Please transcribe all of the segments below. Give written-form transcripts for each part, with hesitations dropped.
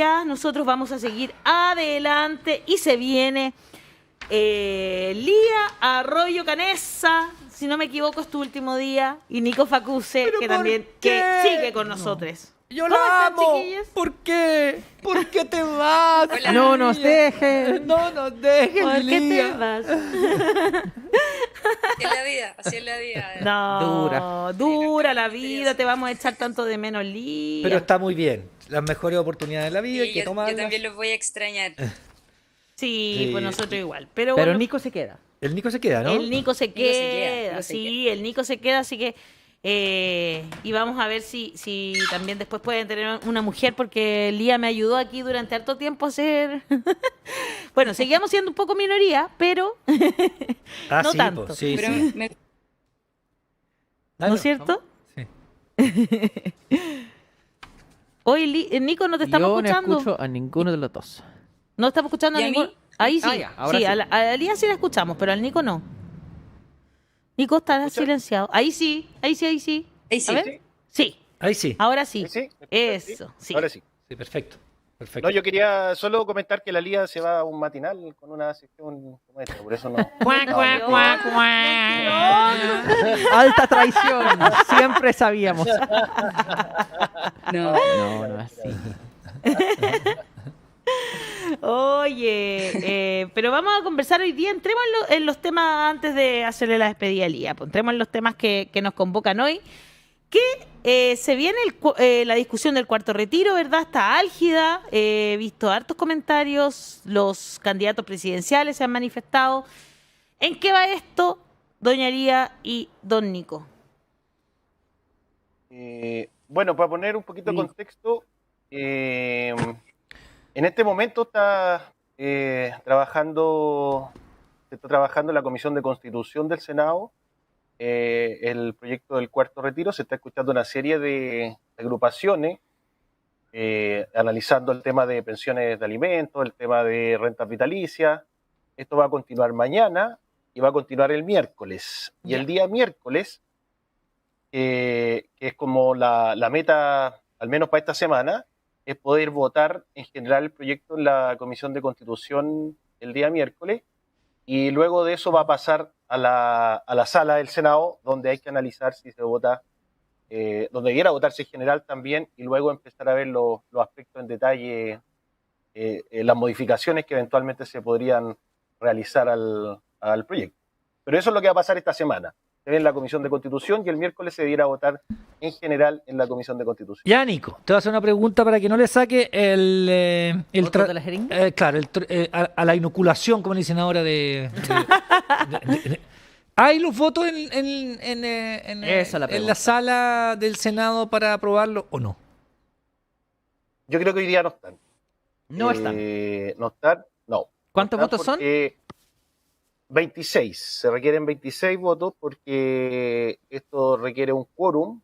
Nosotros vamos a seguir adelante y se viene Lía Arroyo Canessa, si no me equivoco es tu último día, y Nico Facuse, que también sigue con nosotros. Yo la amo. Chiquillos? ¿Por qué? ¿Por qué te vas? Hola. No nos dejen. No nos dejen, ¿Por qué Lía? te vas? Así es la vida, así es la vida. No, dura la vida, te vamos a echar tanto de menos, Lía. Pero está muy bien. Las mejores oportunidades de la vida hay que yo tomarlas. también los voy a extrañar. Sí, pues nosotros igual. Pero bueno, Nico se queda. El Nico se queda, ¿no? El Nico se queda, Nico se sí, el Nico se queda, así que y vamos a ver si también después pueden tener una mujer, porque Lía me ayudó aquí durante harto tiempo a hacer... Bueno, seguíamos siendo un poco minoría, pero no sí, tanto. pues, sí, Pero sí. ¿No es cierto? Sí. Hoy, Nico, no te estamos Yo escuchando. no escucho a ninguno de los dos. No estamos escuchando a ¿Y a ninguno. mí? Ahí sí. Ya, ahora sí, sí. a la Lía sí la escuchamos, pero al Nico no. Nico está silenciado. Ahí sí, ahí sí, ahí sí. Ahí sí. A ver. Sí, Ahí sí. ahora sí. ¿Sí? Eso, sí. Ahora sí. Sí, perfecto. Perfecto. No, yo quería solo comentar que la Lía se va a un matinal con una sección como esta, por eso no. Alta traición. Siempre sabíamos. No. No así. Oye, pero vamos a conversar hoy día. Entremos en los temas antes de hacerle la despedida a Lía. Pues entremos en los temas que nos convocan hoy. Que se viene la discusión del cuarto retiro, ¿verdad? Está álgida. He visto hartos comentarios. Los candidatos presidenciales se han manifestado. ¿En qué va esto, doña Lía y don Nico? Bueno, para poner un poquito de contexto, en este momento se está trabajando en la Comisión de Constitución del Senado el proyecto del cuarto retiro. Se está escuchando una serie de agrupaciones analizando el tema de pensiones de alimentos, el tema de rentas vitalicias. Esto va a continuar mañana y va a continuar el miércoles. Y el día miércoles, que es como la meta, al menos para esta semana, es poder votar en general el proyecto en la Comisión de Constitución el día miércoles, y luego de eso va a pasar a la sala del Senado, donde hay que analizar si se vota, donde debiera votarse en general también, y luego empezar a ver los aspectos en detalle, las modificaciones que eventualmente se podrían realizar al proyecto. Pero eso es lo que va a pasar esta semana. Se ve en la Comisión de Constitución y el miércoles se debiera votar en general en la Comisión de Constitución. Ya, Nico, te voy a hacer una pregunta para que no le saque ¿Otro de la jeringa? claro, a la inoculación, como le dicen ahora, ¿Hay los votos en la sala del Senado para aprobarlo o no? Yo creo que hoy día no están. No están. No están, no. ¿Cuántos No están votos son? porque 26. Se requieren 26 votos porque esto requiere un quórum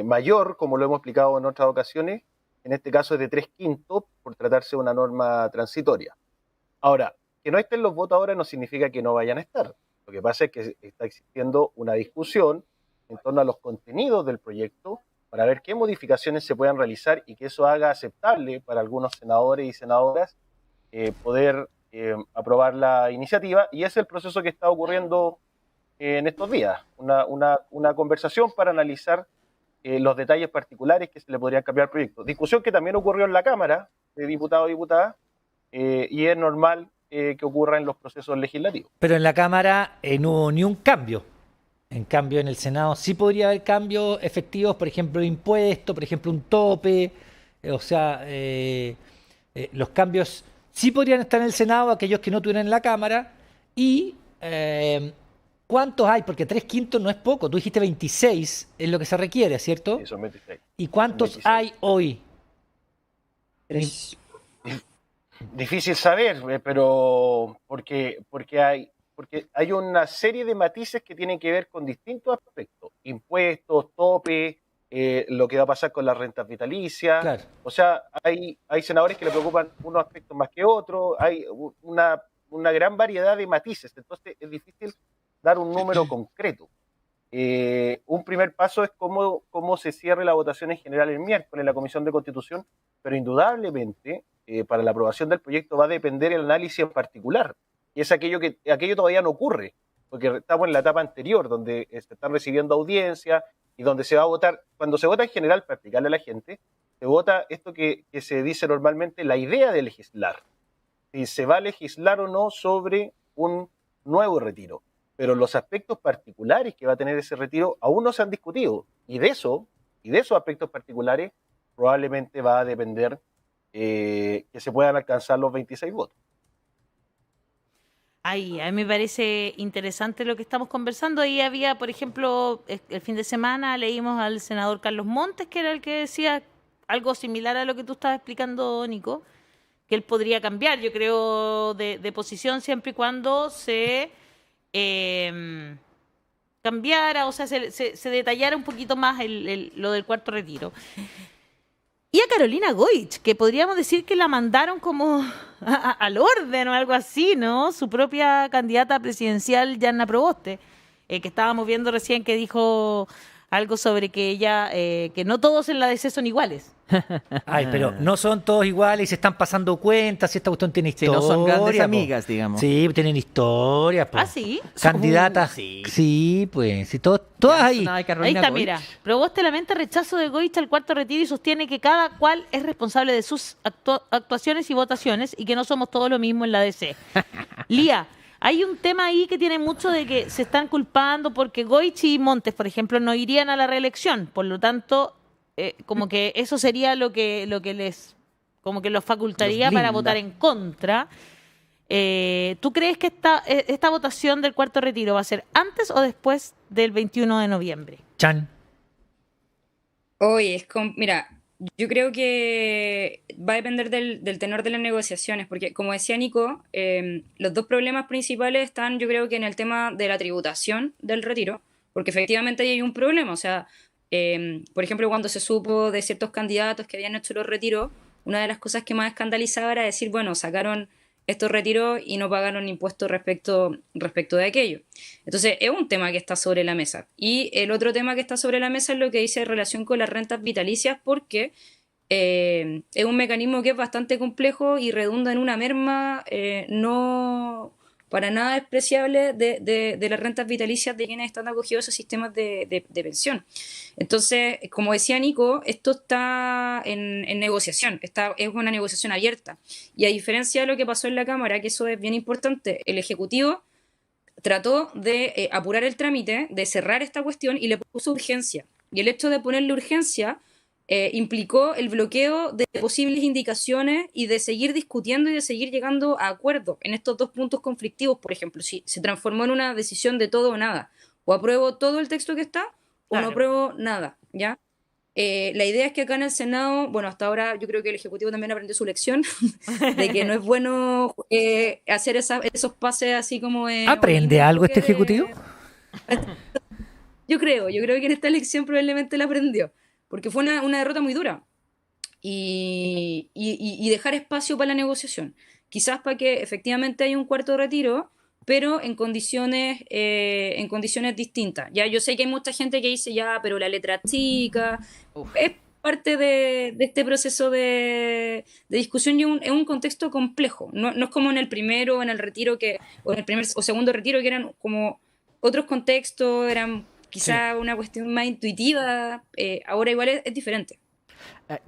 mayor, como lo hemos explicado en otras ocasiones. En este caso es de 3/5 por tratarse de una norma transitoria. Ahora, que no estén los votos ahora no significa que no vayan a estar. Lo que pasa es que está existiendo una discusión en torno a los contenidos del proyecto para ver qué modificaciones se puedan realizar y que eso haga aceptable para algunos senadores y senadoras poder aprobar la iniciativa, y ese es el proceso que está ocurriendo en estos días, una conversación para analizar los detalles particulares que se le podrían cambiar al proyecto. Discusión que también ocurrió en la Cámara de Diputados y Diputadas, y es normal que ocurra en los procesos legislativos. Pero en la Cámara no hubo ni un cambio. En cambio, en el Senado sí podría haber cambios efectivos, por ejemplo, impuestos, por ejemplo, un tope, los cambios sí podrían estar en el Senado, aquellos que no tuvieran en la Cámara. Y ¿cuántos hay? Porque 3/5 no es poco. Tú dijiste 26 es lo que se requiere, ¿cierto? Sí, son 26. ¿Y cuántos 26. hay hoy? Difícil saber, pero porque hay una serie de matices que tienen que ver con distintos aspectos: impuestos, tope, lo que va a pasar con las rentas vitalicias. Claro. O sea, hay senadores que le preocupan unos aspectos más que otros, hay una gran variedad de matices, entonces es difícil dar un número concreto. un primer paso es cómo se cierre la votación en general el miércoles en la Comisión de Constitución, pero indudablemente para la aprobación del proyecto va a depender el análisis en particular, y es aquello todavía no ocurre, porque estamos en la etapa anterior, donde se están recibiendo audiencia y donde se va a votar. Cuando se vota en general, para explicarle a la gente, se vota esto que se dice normalmente, la idea de legislar, si se va a legislar o no sobre un nuevo retiro. Pero los aspectos particulares que va a tener ese retiro aún no se han discutido. Y de esos aspectos particulares probablemente va a depender que se puedan alcanzar los 26 votos. Ay, a mí me parece interesante lo que estamos conversando. Ahí había, por ejemplo, el fin de semana leímos al senador Carlos Montes, que era el que decía algo similar a lo que tú estabas explicando, Nico, que él podría cambiar, yo creo, de posición siempre y cuando se cambiara, o sea, se detallara un poquito más lo del cuarto retiro. Y a Carolina Goich, que podríamos decir que la mandaron como al orden o algo así, ¿no? Su propia candidata presidencial, Yanna Proboste, que estábamos viendo recién, que dijo algo sobre que ella, que no todos en la DC son iguales. Ay, pero no son todos iguales y se están pasando cuentas, si esta cuestión tiene Si historia. no son grandes po. amigas, digamos. Sí, tienen historia. Po. ¿Ah, sí? Candidatas. Sí, pues, sí, todas ahí. Ahí está, mira. Proboste lamenta rechazo de Goich al cuarto retiro y sostiene que cada cual es responsable de sus actuaciones y votaciones y que no somos todos lo mismo en la DC. Lía, hay un tema ahí que tiene mucho de que se están culpando porque Goich y Montes, por ejemplo, no irían a la reelección. Por lo tanto, como que eso sería lo que les, como que los facultaría para votar en contra. ¿Tú crees que esta votación del cuarto retiro va a ser antes o después del 21 de noviembre? Chan. Oye, mira, yo creo que va a depender del tenor de las negociaciones, porque como decía Nico, los dos problemas principales están, yo creo que en el tema de la tributación del retiro, porque efectivamente ahí hay un problema, o sea, por ejemplo, cuando se supo de ciertos candidatos que habían hecho los retiros, una de las cosas que más escandalizaba era decir, bueno, sacaron estos retiros y no pagaron impuestos respecto de aquello. Entonces, es un tema que está sobre la mesa. Y el otro tema que está sobre la mesa es lo que dice en relación con las rentas vitalicias, porque es un mecanismo que es bastante complejo y redunda en una merma no para nada despreciable de las rentas vitalicias de quienes están acogidos a esos sistemas de pensión. Entonces, como decía Nico, esto está en negociación, es una negociación abierta. Y a diferencia de lo que pasó en la Cámara, que eso es bien importante, el Ejecutivo trató de apurar el trámite, de cerrar esta cuestión y le puso urgencia. Y el hecho de ponerle urgencia implicó el bloqueo de posibles indicaciones y de seguir discutiendo y de seguir llegando a acuerdos en estos dos puntos conflictivos. Por ejemplo, si se transformó en una decisión de todo o nada, o apruebo todo el texto que está o no apruebo nada, ¿ya? La idea es que acá en el Senado, bueno, hasta ahora yo creo que el Ejecutivo también aprendió su lección de que no es bueno hacer esos pases así como ¿Aprende algo este Ejecutivo? Yo creo que en esta elección probablemente la aprendió, porque fue una derrota muy dura. Y dejar espacio para la negociación. Quizás para que efectivamente haya un cuarto retiro, pero en condiciones distintas. Ya, yo sé que hay mucha gente que dice, ya, pero la letra chica. Es parte de este proceso de discusión y es un contexto complejo. No es como en el primero, en el retiro, o en el primer o segundo retiro, que eran como otros contextos, eran quizá una cuestión más intuitiva. Ahora igual es diferente.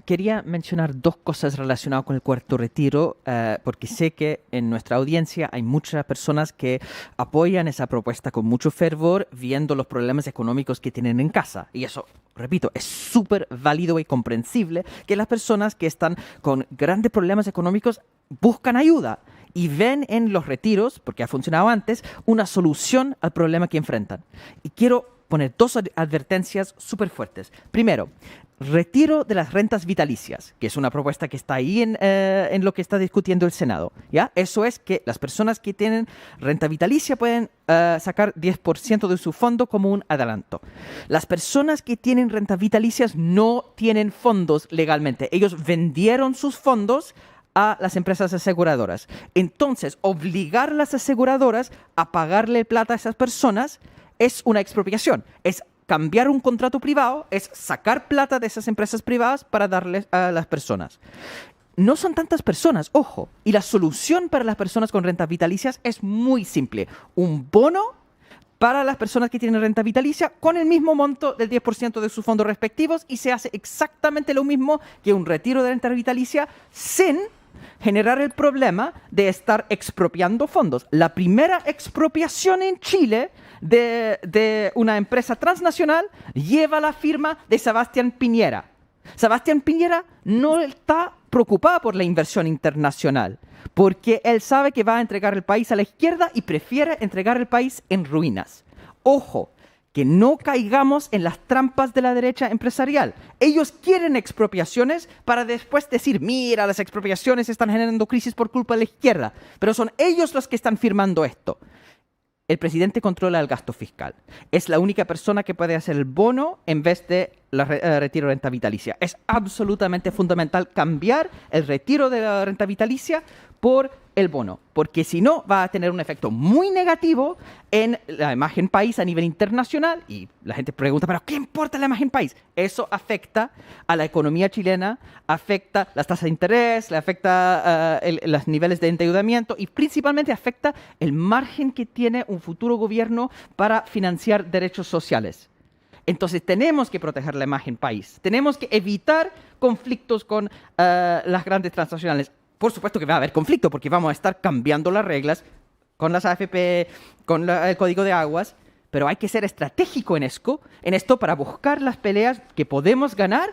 Quería mencionar dos cosas relacionadas con el cuarto retiro, porque sé que en nuestra audiencia hay muchas personas que apoyan esa propuesta con mucho fervor, viendo los problemas económicos que tienen en casa. Y eso, repito, es súper válido y comprensible que las personas que están con grandes problemas económicos buscan ayuda y ven en los retiros, porque ha funcionado antes, una solución al problema que enfrentan. Y quiero poner dos advertencias súper fuertes. Primero, retiro de las rentas vitalicias, que es una propuesta que está ahí en lo que está discutiendo el Senado, ¿ya? Eso es que las personas que tienen renta vitalicia pueden sacar 10% de su fondo como un adelanto. Las personas que tienen rentas vitalicias no tienen fondos legalmente. Ellos vendieron sus fondos a las empresas aseguradoras. Entonces, obligar a las aseguradoras a pagarle plata a esas personas es una expropiación, es cambiar un contrato privado, es sacar plata de esas empresas privadas para darles a las personas. No son tantas personas, ojo, y la solución para las personas con rentas vitalicias es muy simple. Un bono para las personas que tienen renta vitalicia con el mismo monto del 10% de sus fondos respectivos, y se hace exactamente lo mismo que un retiro de renta vitalicia sin generar el problema de estar expropiando fondos. La primera expropiación en Chile de una empresa transnacional lleva la firma de Sebastián Piñera. Sebastián Piñera no está preocupado por la inversión internacional, porque él sabe que va a entregar el país a la izquierda y prefiere entregar el país en ruinas. Ojo, que no caigamos en las trampas de la derecha empresarial. Ellos quieren expropiaciones para después decir, mira, las expropiaciones están generando crisis por culpa de la izquierda, pero son ellos los que están firmando esto. El presidente controla el gasto fiscal. Es la única persona que puede hacer el bono en vez de la retiro de renta vitalicia. Es absolutamente fundamental cambiar el retiro de la renta vitalicia por el bono, porque si no va a tener un efecto muy negativo en la imagen país a nivel internacional. Y la gente pregunta, ¿pero qué importa la imagen país? Eso afecta a la economía chilena, afecta las tasas de interés, le afecta los niveles de endeudamiento y principalmente afecta el margen que tiene un futuro gobierno para financiar derechos sociales. Entonces tenemos que proteger la imagen país, tenemos que evitar conflictos con las grandes transnacionales. Por supuesto que va a haber conflicto porque vamos a estar cambiando las reglas con las AFP, con el Código de Aguas, pero hay que ser estratégico en esto para buscar las peleas que podemos ganar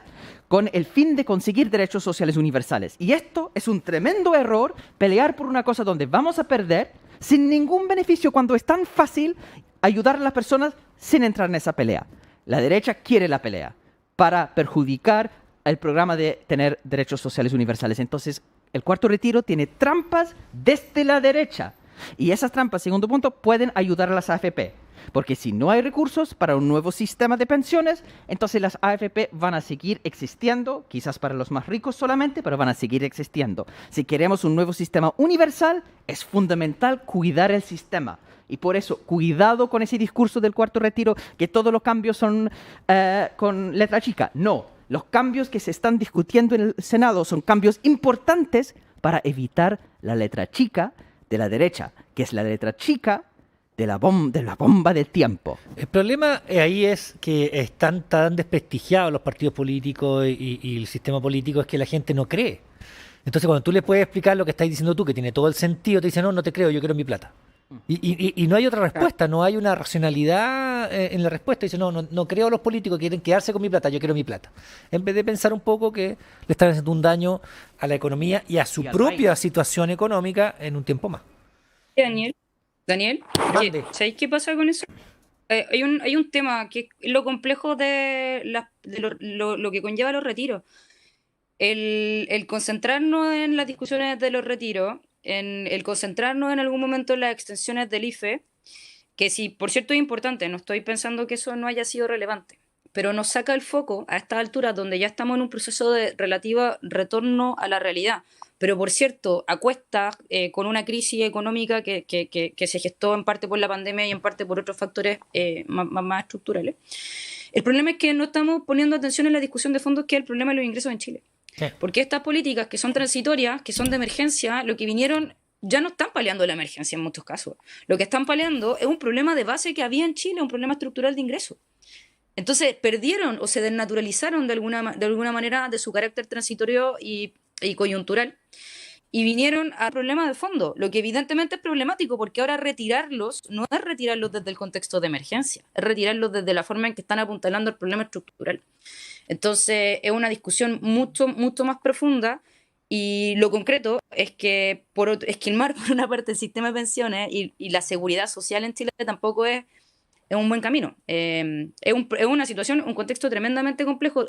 con el fin de conseguir derechos sociales universales. Y esto es un tremendo error, pelear por una cosa donde vamos a perder sin ningún beneficio cuando es tan fácil ayudar a las personas sin entrar en esa pelea. La derecha quiere la pelea para perjudicar el programa de tener derechos sociales universales. Entonces, el cuarto retiro tiene trampas desde la derecha. Y esas trampas, segundo punto, pueden ayudar a las AFP. Porque si no hay recursos para un nuevo sistema de pensiones, entonces las AFP van a seguir existiendo, quizás para los más ricos solamente, pero van a seguir existiendo. Si queremos un nuevo sistema universal, es fundamental cuidar el sistema. Y por eso, cuidado con ese discurso del cuarto retiro, que todos los cambios son con letra chica. No. Los cambios que se están discutiendo en el Senado son cambios importantes para evitar la letra chica de la derecha, que es la letra chica de la bomba del tiempo. El problema ahí es que están tan desprestigiados los partidos políticos y el sistema político, es que la gente no cree. Entonces cuando tú le puedes explicar lo que estás diciendo tú, que tiene todo el sentido, te dicen, no te creo, yo quiero mi plata. Y no hay otra respuesta, no hay una racionalidad en la respuesta. Dice, no creo a los políticos que quieren quedarse con mi plata, yo quiero mi plata. En vez de pensar un poco que le están haciendo un daño a la economía y a su propia situación económica en un tiempo más. Daniel, ¿sabéis qué pasa con eso? Hay un tema que es lo complejo de lo que conlleva los retiros. El concentrarnos en las discusiones de los retiros, en el concentrarnos en algún momento en las extensiones del IFE, que sí, por cierto es importante, no estoy pensando que eso no haya sido relevante, pero nos saca el foco a estas alturas donde ya estamos en un proceso de relativo retorno a la realidad, pero por cierto, a cuestas, con una crisis económica que se gestó en parte por la pandemia y en parte por otros factores más estructurales. El problema es que no estamos poniendo atención en la discusión de fondos, que es el problema de los ingresos en Chile. Sí. Porque estas políticas que son transitorias, que son de emergencia, lo que vinieron ya no están paliando la emergencia en muchos casos. Lo que están paliando es un problema de base que había en Chile, un problema estructural de ingresos. Entonces perdieron o se desnaturalizaron de alguna manera de su carácter transitorio y coyuntural y vinieron a problemas de fondo, lo que evidentemente es problemático porque ahora retirarlos no es retirarlos desde el contexto de emergencia, es retirarlos desde la forma en que están apuntalando el problema estructural. Entonces es una discusión mucho más profunda y lo concreto es que esquilmar por una parte el sistema de pensiones y la seguridad social en Chile tampoco es un buen camino. Es una situación, un contexto tremendamente complejo.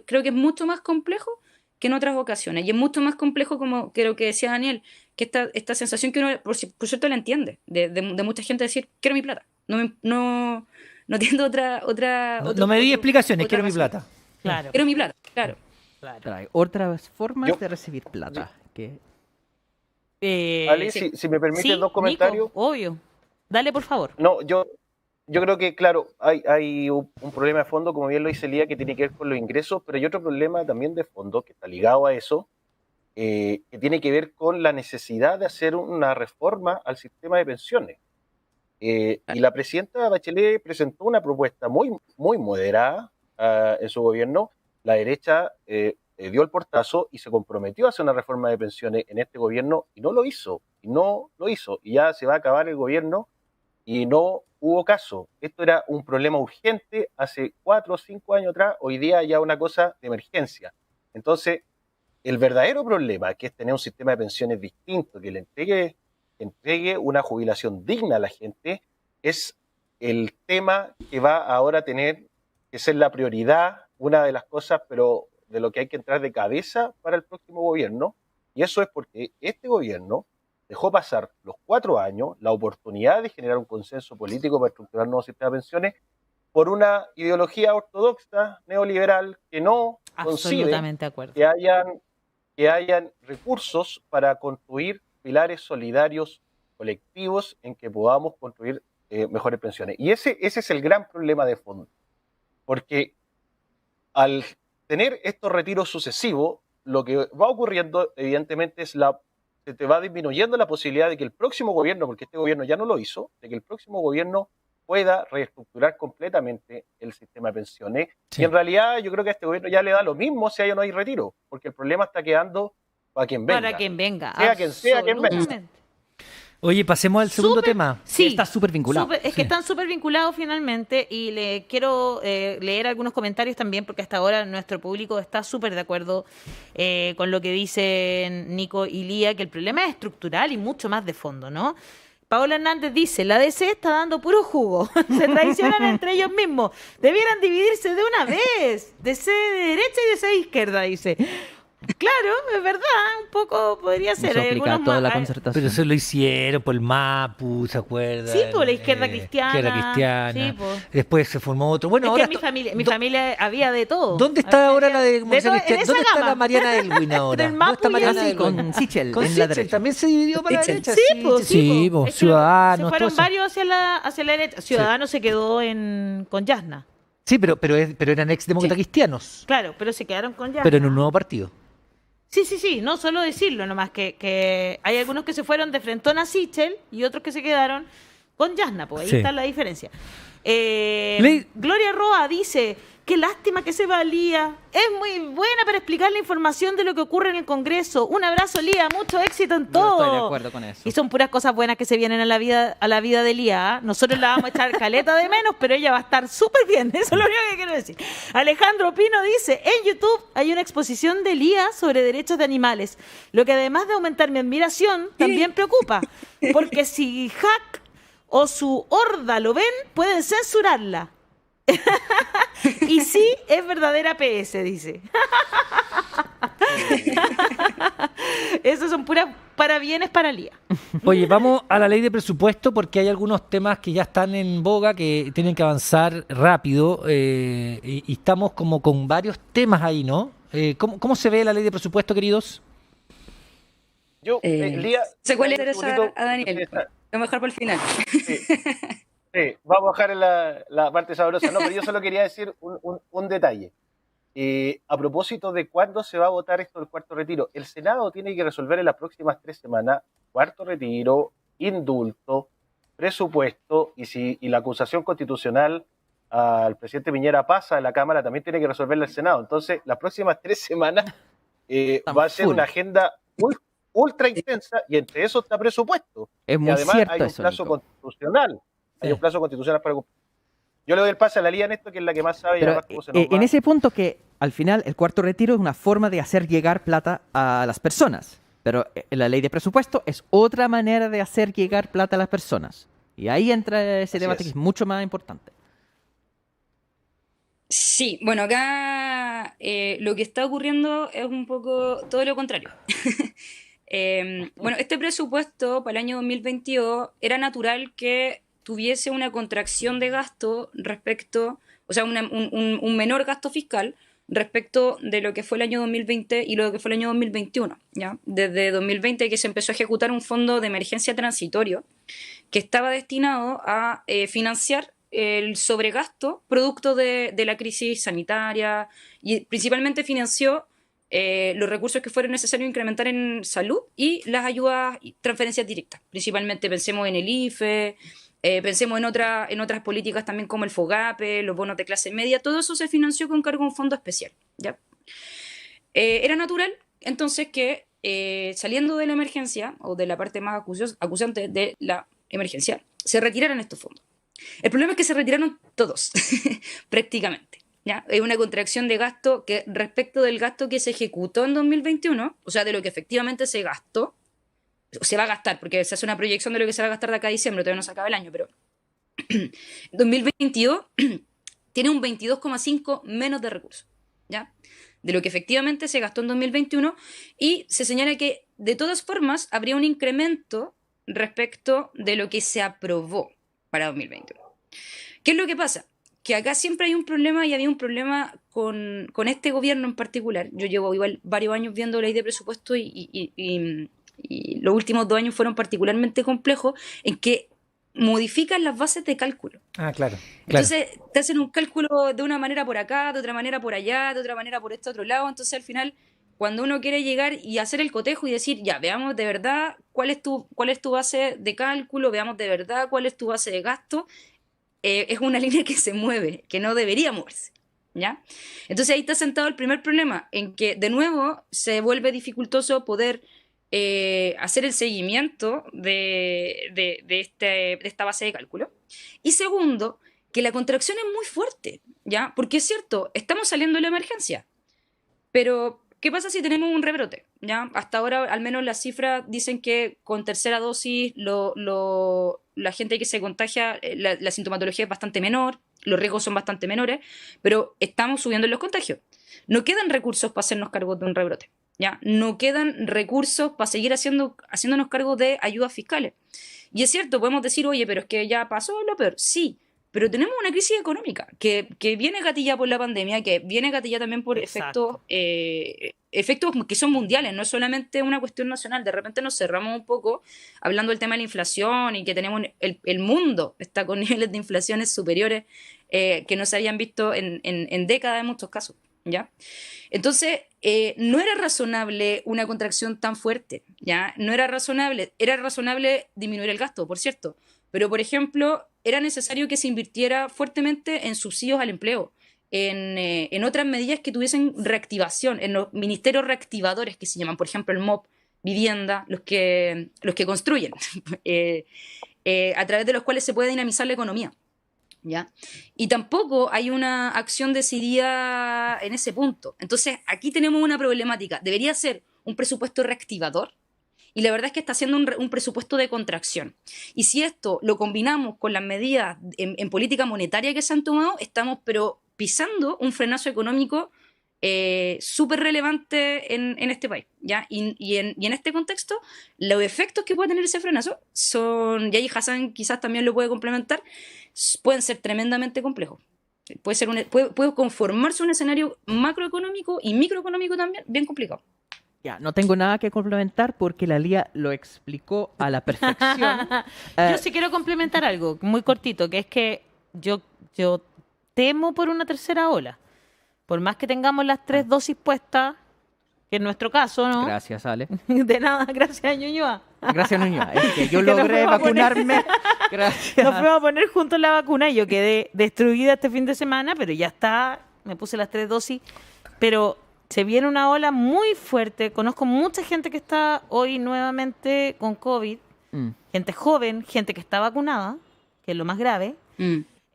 Creo que es mucho más complejo que en otras ocasiones. Y es mucho más complejo, como creo que decía Daniel, que esta sensación que uno, por cierto, la entiende, de mucha gente decir, quiero mi plata. No entiendo otra no me di explicaciones, quiero mi plata. Claro. Quiero mi plata, claro. Pero hay otras formas de recibir plata. Ali, si me permites dos comentarios. Nico, obvio. Dale, por favor. No, yo yo creo que, claro, hay un problema de fondo, como bien lo dice Lía, que tiene que ver con los ingresos, pero hay otro problema también de fondo que está ligado a eso, que tiene que ver con la necesidad de hacer una reforma al sistema de pensiones. Y la presidenta Bachelet presentó una propuesta muy, muy moderada en su gobierno. La derecha dio el portazo y se comprometió a hacer una reforma de pensiones en este gobierno y no lo hizo. Y ya se va a acabar el gobierno y no hubo caso. Esto era un problema urgente hace 4 o 5 años atrás, hoy día ya una cosa de emergencia. Entonces, el verdadero problema, que es tener un sistema de pensiones distinto, que le entregue una jubilación digna a la gente, es el tema que va ahora a tener que ser la prioridad, una de las cosas, pero de lo que hay que entrar de cabeza para el próximo gobierno, y eso es porque este gobierno dejó pasar los 4 años, la oportunidad de generar un consenso político para estructurar un nuevo sistema de pensiones, por una ideología ortodoxa, neoliberal, que no concibe Absolutamente de acuerdo. que hayan recursos para construir pilares solidarios colectivos en que podamos construir mejores pensiones. Y ese es el gran problema de fondo, porque al tener estos retiros sucesivos, lo que va ocurriendo evidentemente es se te va disminuyendo la posibilidad de que el próximo gobierno, porque este gobierno ya no lo hizo, de que el próximo gobierno pueda reestructurar completamente el sistema de pensiones. Sí. Y en realidad yo creo que a este gobierno ya le da lo mismo si hay o no hay retiro, porque el problema está quedando para quien venga. Para quien venga. Sea quien venga. Absolutamente. Oye, pasemos al segundo tema. Sí, Está súper vinculado. Es que están súper vinculados finalmente y le quiero leer algunos comentarios también porque hasta ahora nuestro público está súper de acuerdo con lo que dicen Nico y Lía, que el problema es estructural y mucho más de fondo, ¿no? Paola Hernández dice, la DC está dando puro jugo, se traicionan entre ellos mismos, debieran dividirse de una vez, DC de derecha y DC de izquierda, dice. Claro, es verdad, un poco podría ser. Eso aplica a toda la concertación. Pero eso lo hicieron por el MAPU, ¿se acuerdan? Sí, por la izquierda cristiana. Izquierda cristiana. Sí, pues. Después se formó otro. Bueno, Es ahora que en mi familia había de todo. ¿Dónde está ahora la de todo, en esa ¿Dónde está gama. la Mariana Elwin ahora? Del ¿Dónde está Mapu y Mariana así, Elwin? con Sichel Con en la Sichel derecha. también se dividió para la Sichel. derecha. Sí, pues, sí, po. po, Es que Ciudadanos. se todo fueron eso. varios hacia la derecha. Ciudadanos se quedó con Yasna. Sí, pero eran ex demócratas cristianos. Claro, pero se quedaron con Yasna. Pero en un nuevo partido. Sí, no solo decirlo, nomás que hay algunos que se fueron de frentón a Sichel y otros que se quedaron con Yasna, pues ahí Sí. está la diferencia. Ley- Gloria Roa dice, qué lástima que se va Lía, es muy buena para explicar la información de lo que ocurre en el Congreso. Un abrazo Lía, mucho éxito en Yo todo. estoy de acuerdo con eso. Y son puras cosas buenas que se vienen a la vida de Lía. ¿Ah? Nosotros la vamos a echar caleta de menos, pero ella va a estar súper bien. Eso es lo único que quiero decir. Alejandro Pino dice, en YouTube hay una exposición de Lía sobre derechos de animales, lo que además de aumentar mi admiración, también preocupa. Porque si Hack o su horda lo ven, pueden censurarla. Y sí, es verdadera PS, dice. Esos son puras parabienes para Lía. Oye, vamos a la ley de presupuesto porque hay algunos temas que ya están en boga que tienen que avanzar rápido y estamos como con varios temas ahí, ¿no? ¿Cómo se ve la ley de presupuesto, queridos? Yo, Lía, sé cuál le un interesa poquito- a Daniel. Lo mejor por el final. Sí, vamos a bajar en la parte sabrosa. No, pero yo solo quería decir un detalle. A propósito de cuándo se va a votar esto del cuarto retiro, el Senado tiene que resolver en las próximas 3 semanas cuarto retiro, indulto, presupuesto, y la acusación constitucional al presidente Piñera pasa en la Cámara, también tiene que resolverla el Senado. Entonces, las próximas 3 semanas va a ser full. una agenda ultra intensa, y entre eso está presupuesto. Es Y muy además cierto hay un eso, plazo Nico. constitucional. Hay un plazo constitucional para cumplir. Yo le doy el pase a la Lía en esto, que es la que más sabe. Y Pero además cómo se nos va. en ese punto que al final el cuarto retiro es una forma de hacer llegar plata a las personas. Pero la ley de presupuesto es otra manera de hacer llegar plata a las personas. Y ahí entra ese Así debate es. que es mucho más importante. Sí, bueno, acá lo que está ocurriendo es un poco todo lo contrario. Bueno, este presupuesto para el año 2022 era natural que tuviese una contracción de gasto respecto, o sea, un menor gasto fiscal respecto de lo que fue el año 2020 y lo que fue el año 2021, ¿ya? Desde 2020 que se empezó a ejecutar un fondo de emergencia transitorio que estaba destinado a financiar el sobregasto producto de la crisis sanitaria y principalmente financió los recursos que fueron necesarios incrementar en salud y las ayudas y transferencias directas. Principalmente pensemos en el IFE, pensemos en otras políticas también como el FOGAPE, los bonos de clase media, todo eso se financió con cargo a un fondo especial, ¿ya? Era natural entonces que saliendo de la emergencia o de la parte más acusante de la emergencia, se retiraran estos fondos. El problema es que se retiraron todos, prácticamente. ¿Ya? Hay una contracción de gasto que respecto del gasto que se ejecutó en 2021, o sea, de lo que efectivamente se gastó, se va a gastar, porque se hace una proyección de lo que se va a gastar de acá a diciembre, todavía no se acaba el año, pero 2022 tiene un 22,5 menos de recursos, ¿ya? De lo que efectivamente se gastó en 2021, y se señala que de todas formas habría un incremento respecto de lo que se aprobó para 2021. ¿Qué es lo que pasa? Que acá siempre hay un problema y había un problema con este gobierno en particular. Yo llevo igual varios años viendo ley de presupuesto y los últimos 2 años fueron particularmente complejos en que modifican las bases de cálculo. Ah, claro. Entonces te hacen un cálculo de una manera por acá, de otra manera por allá, de otra manera por este otro lado. Entonces al final, cuando uno quiere llegar y hacer el cotejo y decir, ya, veamos de verdad cuál es tu base de cálculo, veamos de verdad cuál es tu base de gasto, es una línea que se mueve, que no debería moverse, ¿ya? Entonces ahí está sentado el primer problema, en que de nuevo se vuelve dificultoso poder hacer el seguimiento de esta base de cálculo. Y segundo, que la contracción es muy fuerte, ¿ya? Porque es cierto, estamos saliendo de la emergencia, pero ¿qué pasa si tenemos un rebrote? ¿Ya? Hasta ahora, al menos las cifras dicen que con tercera dosis la gente que se contagia, la sintomatología es bastante menor, los riesgos son bastante menores, pero estamos subiendo en los contagios. No quedan recursos para hacernos cargo de un rebrote, ¿ya? No quedan recursos para seguir haciéndonos cargo de ayudas fiscales. Y es cierto, podemos decir, oye, pero es que ya pasó lo peor. Sí, pero tenemos una crisis económica que viene gatillada por la pandemia, que viene gatillada también por efectos que son mundiales, no es solamente una cuestión nacional. De repente nos cerramos un poco hablando del tema de la inflación y que tenemos el mundo está con niveles de inflaciones superiores que no se habían visto en décadas en muchos casos, ¿ya? Entonces, no era razonable una contracción tan fuerte, ¿ya? No era razonable disminuir el gasto, por cierto, pero, por ejemplo, era necesario que se invirtiera fuertemente en subsidios al empleo, en otras medidas que tuviesen reactivación, en los ministerios reactivadores que se llaman, por ejemplo, el MOP, vivienda, los que construyen, a través de los cuales se puede dinamizar la economía, ¿ya? Y tampoco hay una acción decidida en ese punto. Entonces, aquí tenemos una problemática. Debería ser un presupuesto reactivador, y la verdad es que está siendo un presupuesto de contracción. Y si esto lo combinamos con las medidas en política monetaria que se han tomado, estamos pero pisando un frenazo económico súper relevante en este país, ¿ya? Y en este contexto, los efectos que puede tener ese frenazo son, y ahí Hassan quizás también lo puede complementar, pueden ser tremendamente complejos. Puede conformarse un escenario macroeconómico y microeconómico también bien complicado. Ya, no tengo nada que complementar porque la Lía lo explicó a la perfección. Yo sí quiero complementar algo muy cortito, que es que yo temo por una tercera ola. Por más que tengamos las 3 dosis puestas, que en nuestro caso, ¿no? Gracias, Ale. De nada, gracias, Ñuñoa. Gracias, Nuñoa. Es que yo Que nos logré fuimos a poner- vacunarme. Gracias. Nos fuimos a poner juntos la vacuna y yo quedé destruida este fin de semana, pero ya está, me puse las 3 dosis, pero se viene una ola muy fuerte. Conozco mucha gente que está hoy nuevamente con COVID, gente joven, gente que está vacunada, que es lo más grave.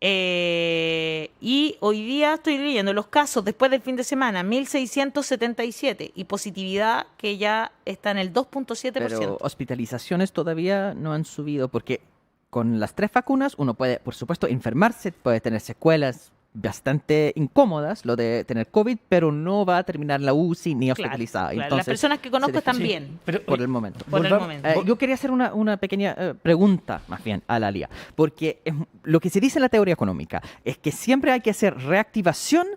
Y hoy día estoy leyendo los casos después del fin de semana, 1.677, y positividad que ya está en el 2.7%. Pero hospitalizaciones todavía no han subido porque con las 3 vacunas uno puede, por supuesto, enfermarse, puede tener secuelas bastante incómodas, lo de tener COVID, pero no va a terminar la UCI ni hospitalizada. Claro, Entonces, las personas que conozco se están define bien. Pero, por el momento. Por el volvamos- momento. Yo quería hacer una pequeña pregunta, más bien, a la Lía, porque lo que se dice en la teoría económica es que siempre hay que hacer reactivación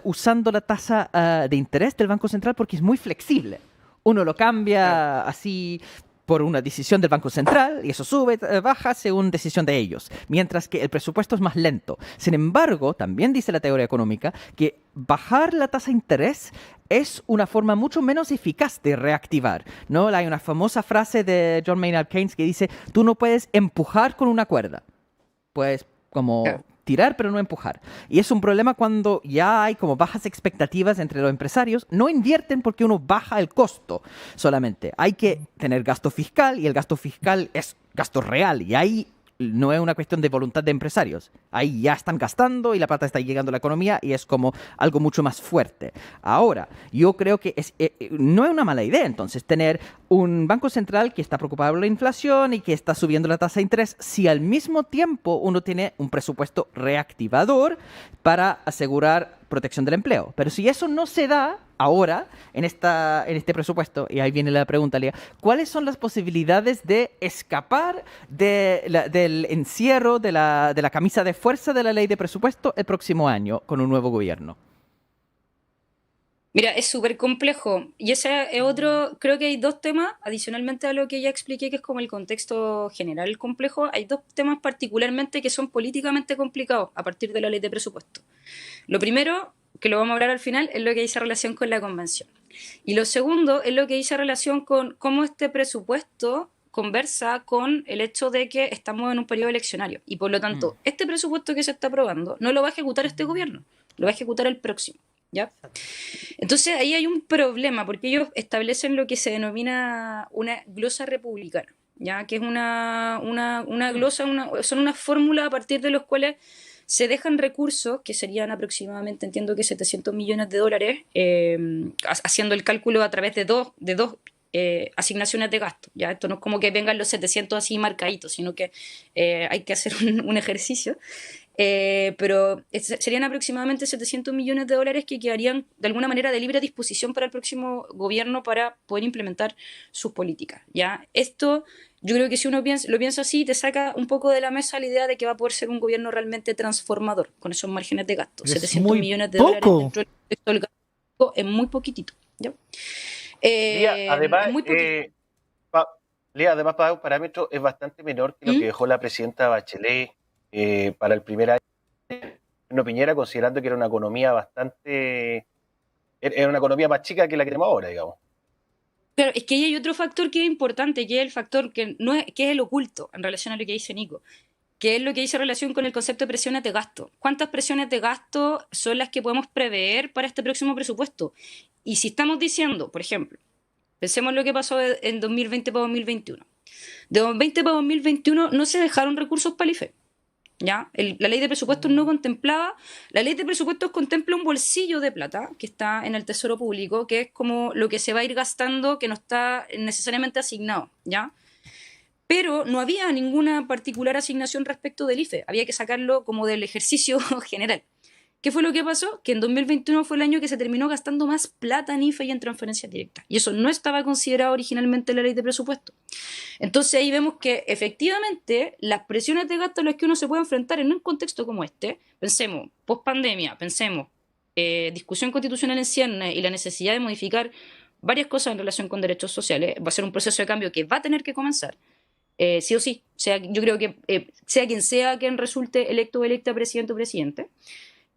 usando la tasa de interés del Banco Central porque es muy flexible. Uno lo cambia así por una decisión del Banco Central, y eso sube, baja según decisión de ellos, mientras que el presupuesto es más lento. Sin embargo, también dice la teoría económica que bajar la tasa de interés es una forma mucho menos eficaz de reactivar, ¿no? Hay una famosa frase de John Maynard Keynes que dice, tú no puedes empujar con una cuerda, puedes como tirar pero no empujar. Y es un problema cuando ya hay como bajas expectativas entre los empresarios. No invierten porque uno baja el costo solamente. Hay que tener gasto fiscal y el gasto fiscal es gasto real. Y ahí no es una cuestión de voluntad de empresarios. Ahí ya están gastando y la plata está llegando a la economía y es como algo mucho más fuerte. Ahora, yo creo que no es una mala idea entonces tener un banco central que está preocupado por la inflación y que está subiendo la tasa de interés si al mismo tiempo uno tiene un presupuesto reactivador para asegurar protección del empleo. Pero si eso no se da ahora en este presupuesto, y ahí viene la pregunta, Lía, ¿cuáles son las posibilidades de escapar del encierro de la camisa de fuerza de la ley de presupuesto el próximo año con un nuevo gobierno? Mira, es súper complejo. Y ese es otro, creo que hay dos temas, adicionalmente a lo que ya expliqué, que es como el contexto general complejo, hay dos temas particularmente que son políticamente complicados a partir de la ley de presupuesto. Lo primero, que lo vamos a hablar al final, es lo que dice relación con la convención. Y lo segundo es lo que dice relación con cómo este presupuesto conversa con el hecho de que estamos en un periodo eleccionario. Y por lo tanto, este presupuesto que se está aprobando no lo va a ejecutar este gobierno, lo va a ejecutar el próximo. ¿Ya? Entonces ahí hay un problema porque ellos establecen lo que se denomina una glosa republicana, ¿ya? Que es una glosa, son unas fórmulas a partir de los cuales se dejan recursos que serían aproximadamente, entiendo que 700 millones de dólares, haciendo el cálculo a través de dos asignaciones de gasto. ¿Ya? Esto no es como que vengan los 700 así marcaditos, sino que hay que hacer un ejercicio. Pero serían aproximadamente 700 millones de dólares que quedarían de alguna manera de libre disposición para el próximo gobierno para poder implementar sus políticas. ¿Ya? Esto, yo creo que si uno lo piensa así, te saca un poco de la mesa la idea de que va a poder ser un gobierno realmente transformador con esos márgenes de gasto. 700 millones de dólares dentro del contexto del gasto es muy poquitito. ¿Ya? Además, muy poquito. además, para un parámetro es bastante menor que lo que dejó la presidenta Bachelet para el primer año de Piñera, considerando que era una economía era una economía más chica que la que tenemos ahora, digamos. Claro, es que ahí hay otro factor que es importante, que es el factor que es el oculto en relación a lo que dice Nico, que es lo que dice relación con el concepto de presiones de gasto. ¿Cuántas presiones de gasto son las que podemos prever para este próximo presupuesto? Y si estamos diciendo, por ejemplo, pensemos lo que pasó en 2020 para 2021. De 2020 para 2021 no se dejaron recursos para el IFE. ¿Ya? La ley de presupuestos no contemplaba, la ley de presupuestos contempla un bolsillo de plata que está en el Tesoro Público, que es como lo que se va a ir gastando, que no está necesariamente asignado, ¿ya? Pero no había ninguna particular asignación respecto del IFE, había que sacarlo como del ejercicio general. ¿Qué fue lo que pasó? Que en 2021 fue el año que se terminó gastando más plata en IFE y en transferencias directas. Y eso no estaba considerado originalmente en la ley de presupuesto. Entonces ahí vemos que efectivamente las presiones de gasto a las que uno se puede enfrentar en un contexto como este, pensemos post-pandemia, pensemos discusión constitucional en ciernes y la necesidad de modificar varias cosas en relación con derechos sociales, va a ser un proceso de cambio que va a tener que comenzar. Sí o sí, yo creo que sea quien resulte electo o electa presidente o presidente,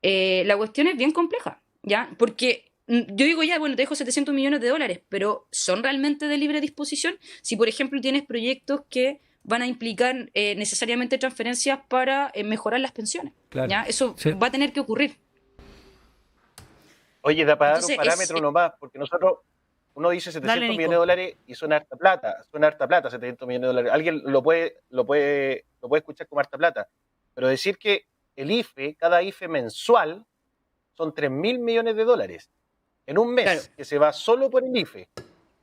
la cuestión es bien compleja, ¿ya? Porque yo digo ya, bueno, te dejo 700 millones de dólares, pero ¿son realmente de libre disposición? Si, por ejemplo, tienes proyectos que van a implicar necesariamente transferencias para mejorar las pensiones, Claro. ¿ya? Eso va a tener que ocurrir. Oye, da para Entonces, dar un parámetro nomás, porque uno dice 700 Dale, millones de Nico. dólares y suena harta plata, 700 millones de dólares. Alguien lo puede escuchar como harta plata, pero decir que el IFE, cada IFE mensual, son 3.000 millones de dólares en un mes, Claro. que se va solo por el IFE.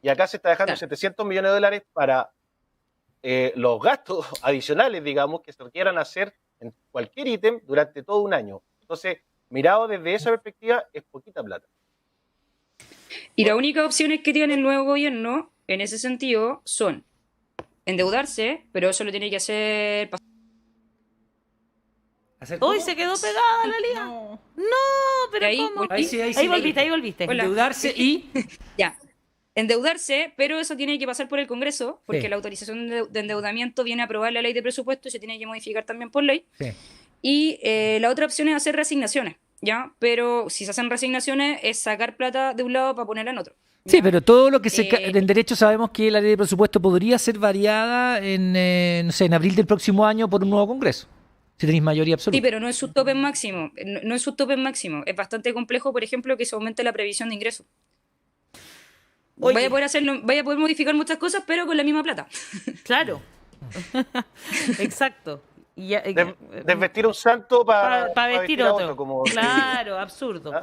Y acá se está dejando Claro. 700 millones de dólares para los gastos adicionales, digamos, que se quieran hacer en cualquier ítem durante todo un año. Entonces, mirado desde esa perspectiva, es poquita plata. Y las únicas opciones que tiene el nuevo gobierno, en ese sentido, son endeudarse, pero eso lo tiene que hacer... Hoy se quedó pegada la Lía. No, pero Ahí, ¿cómo? volví. sí, Ahí volviste. Hola. Endeudarse y... Ya. endeudarse, pero eso tiene que pasar por el Congreso, porque Sí. la autorización de endeudamiento viene a aprobar la ley de presupuesto y se tiene que modificar también por ley. Sí. Y la otra opción es hacer resignaciones, ¿ya? Pero si se hacen resignaciones es sacar plata de un lado para ponerla en otro. Sí, ¿ya? pero todo lo que Eh, en derecho sabemos que la ley de presupuesto podría ser variada no sé, en abril del próximo año por un nuevo Congreso, si tenéis mayoría absoluta. Sí, pero no es su tope máximo. No es su tope máximo. Es bastante complejo, por ejemplo, que se aumente la previsión de ingresos. Oye. Vaya a poder modificar muchas cosas, pero con la misma plata. Claro. Exacto. Y ya, Desvestir a un santo para para vestir a otro. como Claro, absurdo. ¿Ah?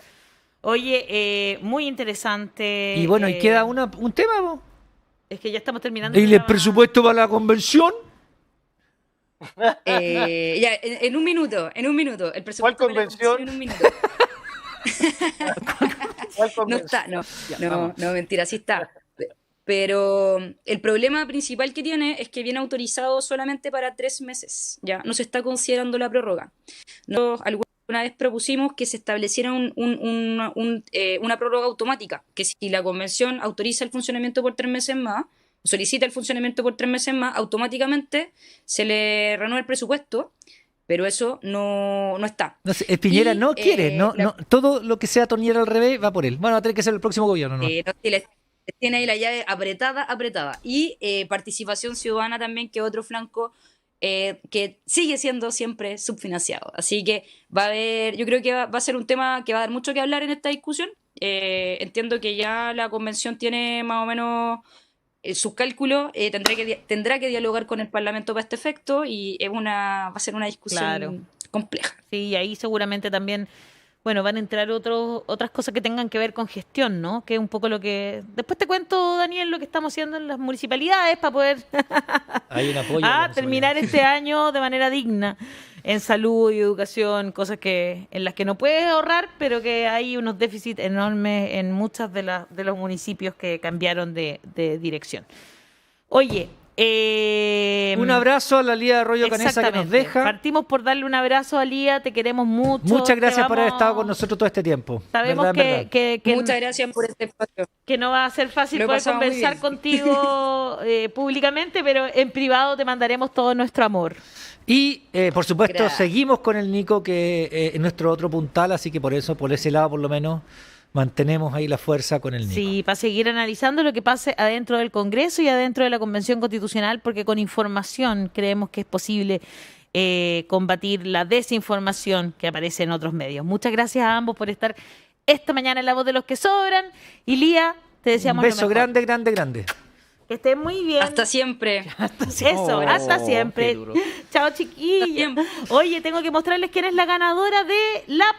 Oye, muy interesante. Y bueno, y queda un tema, po. Es que ya estamos terminando. ¿Y de el grabar. presupuesto para la convención? Ya, en un minuto. El presupuesto ¿Cuál de la convención? en un minuto. ¿Cuál No convención? está, no, mentira, sí está. Pero el problema principal que tiene es que viene autorizado solamente para 3 meses, ¿ya? No se está considerando la prórroga. Alguna vez propusimos que se estableciera una prórroga automática, que si la convención autoriza el funcionamiento por 3 meses más, solicita el funcionamiento por 3 meses más, automáticamente se le renueva el presupuesto, pero eso no está. No sé, Piñera Y, no quiere, no, todo lo que sea tornillera al revés va por él. Bueno, va a tener que ser el próximo gobierno, ¿no? No, sí, les tiene ahí la llave apretada. Y participación ciudadana también, que otro flanco que sigue siendo siempre subfinanciado. Así que va a haber, yo creo que va a ser un tema que va a dar mucho que hablar en esta discusión. Entiendo que ya la convención tiene más o menos sus cálculos, tendrá que dialogar con el Parlamento para este efecto y va a ser una discusión Claro. compleja. Sí, y ahí seguramente también, bueno, van a entrar otras cosas que tengan que ver con gestión, ¿no? Que es un poco lo que... Después te cuento, Daniel, lo que estamos haciendo en las municipalidades para poder Hay un apoyo. a la terminar este año de manera digna en salud y educación, cosas en las que no puedes ahorrar, pero que hay unos déficits enormes en muchos de los municipios que cambiaron de dirección. Oye, Un abrazo a la Lía Arroyo Canesa que nos exactamente. deja. Partimos por darle un abrazo a Lía, te queremos mucho. Muchas te gracias por haber vamos- estado con nosotros todo este tiempo. Sabemos Verdad, en verdad. que Muchas gracias por este espacio. que no va a ser fácil Lo he poder pasado muy conversar bien. contigo públicamente, pero en privado te mandaremos todo nuestro amor. Y por supuesto Gracias. seguimos con el Nico, que es nuestro otro puntal, así que por eso, por ese lado por lo menos, mantenemos ahí la fuerza con el Nico. Sí, para seguir analizando lo que pase adentro del Congreso y adentro de la Convención Constitucional, porque con información creemos que es posible combatir la desinformación que aparece en otros medios. Muchas gracias a ambos por estar esta mañana en La Voz de los que Sobran. Y Lía, te Un deseamos lo beso mejor. grande, grande, grande. Que estén muy bien. Hasta siempre. Eso, hasta qué siempre. duro. Chao, chiquillos. siempre. Oye, tengo que mostrarles quién es la ganadora de la